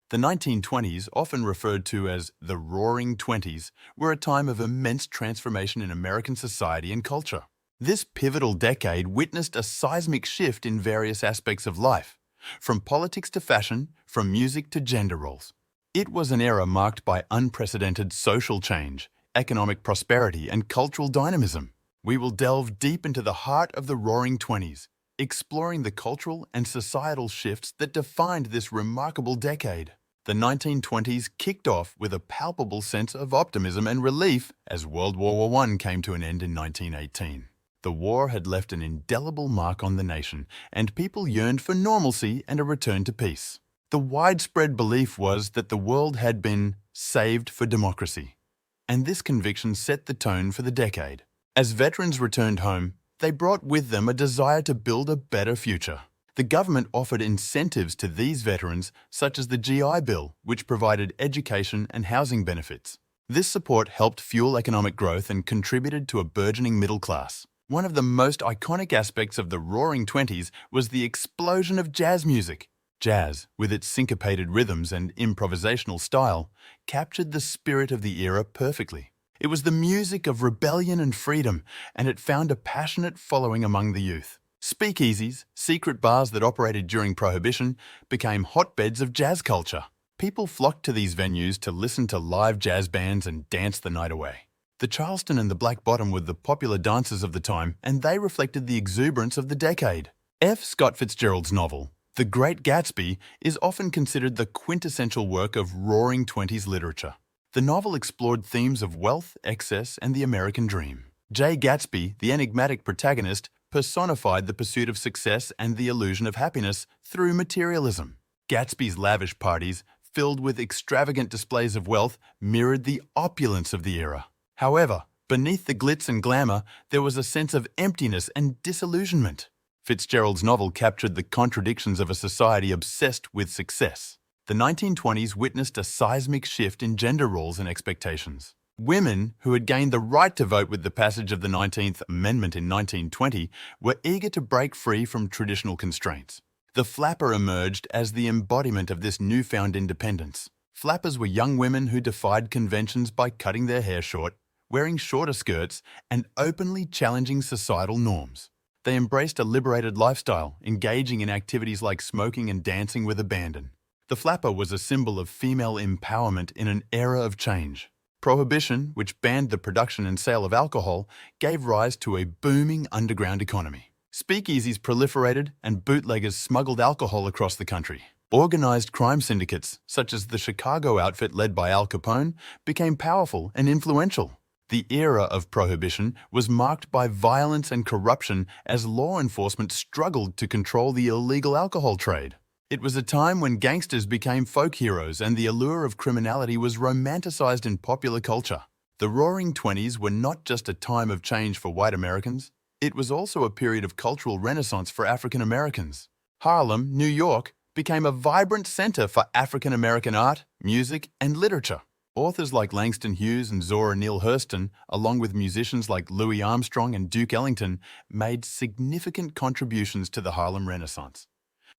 The 1920s, often referred to as the Roaring Twenties, were a time of immense transformation in American society and culture. This pivotal decade witnessed a seismic shift in various aspects of life, from politics to fashion, from music to gender roles. It was an era marked by unprecedented social change, economic prosperity, and cultural dynamism. We will delve deep into the heart of the Roaring Twenties, exploring the cultural and societal shifts that defined this remarkable decade. The 1920s kicked off with a palpable sense of optimism and relief as World War I came to an end in 1918. The war had left an indelible mark on the nation, and people yearned for normalcy and a return to peace. The widespread belief was that the world had been saved for democracy, and this conviction set the tone for the decade. As veterans returned home, they brought with them a desire to build a better future. The government offered incentives to these veterans, such as the GI Bill, which provided education and housing benefits. This support helped fuel economic growth and contributed to a burgeoning middle class. One of the most iconic aspects of the Roaring Twenties was the explosion of jazz music. Jazz, with its syncopated rhythms and improvisational style, captured the spirit of the era perfectly. It was the music of rebellion and freedom, and it found a passionate following among the youth. Speakeasies, secret bars that operated during Prohibition, became hotbeds of jazz culture. People flocked to these venues to listen to live jazz bands and dance the night away. The Charleston and the Black Bottom were the popular dances of the time, and they reflected the exuberance of the decade. F. Scott Fitzgerald's novel, The Great Gatsby, is often considered the quintessential work of Roaring Twenties literature. The novel explored themes of wealth, excess, and the American dream. Jay Gatsby, the enigmatic protagonist, personified the pursuit of success and the illusion of happiness through materialism. Gatsby's lavish parties, filled with extravagant displays of wealth, mirrored the opulence of the era. However, beneath the glitz and glamour, there was a sense of emptiness and disillusionment. Fitzgerald's novel captured the contradictions of a society obsessed with success. The 1920s witnessed a seismic shift in gender roles and expectations. Women, who had gained the right to vote with the passage of the 19th Amendment in 1920, were eager to break free from traditional constraints. The flapper emerged as the embodiment of this newfound independence. Flappers were young women who defied conventions by cutting their hair short, wearing shorter skirts, and openly challenging societal norms. They embraced a liberated lifestyle, engaging in activities like smoking and dancing with abandon. The flapper was a symbol of female empowerment in an era of change. Prohibition, which banned the production and sale of alcohol, gave rise to a booming underground economy. Speakeasies proliferated and bootleggers smuggled alcohol across the country. Organized crime syndicates, such as the Chicago outfit led by Al Capone, became powerful and influential. The era of Prohibition was marked by violence and corruption as law enforcement struggled to control the illegal alcohol trade. It was a time when gangsters became folk heroes and the allure of criminality was romanticized in popular culture. The Roaring Twenties were not just a time of change for white Americans, it was also a period of cultural renaissance for African Americans. Harlem, New York, became a vibrant center for African American art, music, and literature. Authors like Langston Hughes and Zora Neale Hurston, along with musicians like Louis Armstrong and Duke Ellington, made significant contributions to the Harlem Renaissance.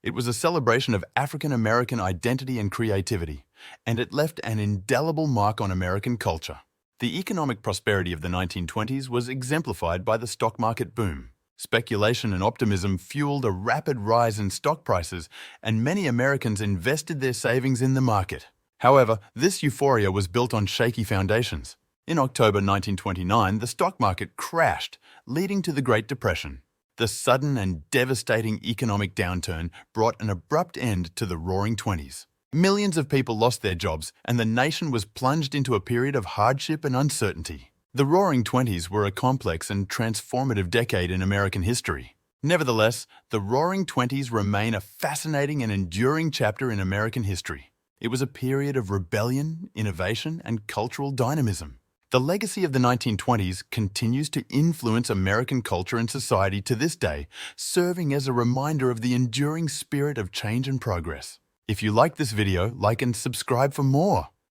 It was a celebration of African American identity and creativity, and it left an indelible mark on American culture. The economic prosperity of the 1920s was exemplified by the stock market boom. Speculation and optimism fueled a rapid rise in stock prices, and many Americans invested their savings in the market. However, this euphoria was built on shaky foundations. In October 1929, the stock market crashed, leading to the Great Depression. The sudden and devastating economic downturn brought an abrupt end to the Roaring Twenties. Millions of people lost their jobs, and the nation was plunged into a period of hardship and uncertainty. The Roaring Twenties were a complex and transformative decade in American history. Nevertheless, the Roaring Twenties remain a fascinating and enduring chapter in American history. It was a period of rebellion, innovation, and cultural dynamism. The legacy of the 1920s continues to influence American culture and society to this day, serving as a reminder of the enduring spirit of change and progress. If you like this video, like and subscribe for more.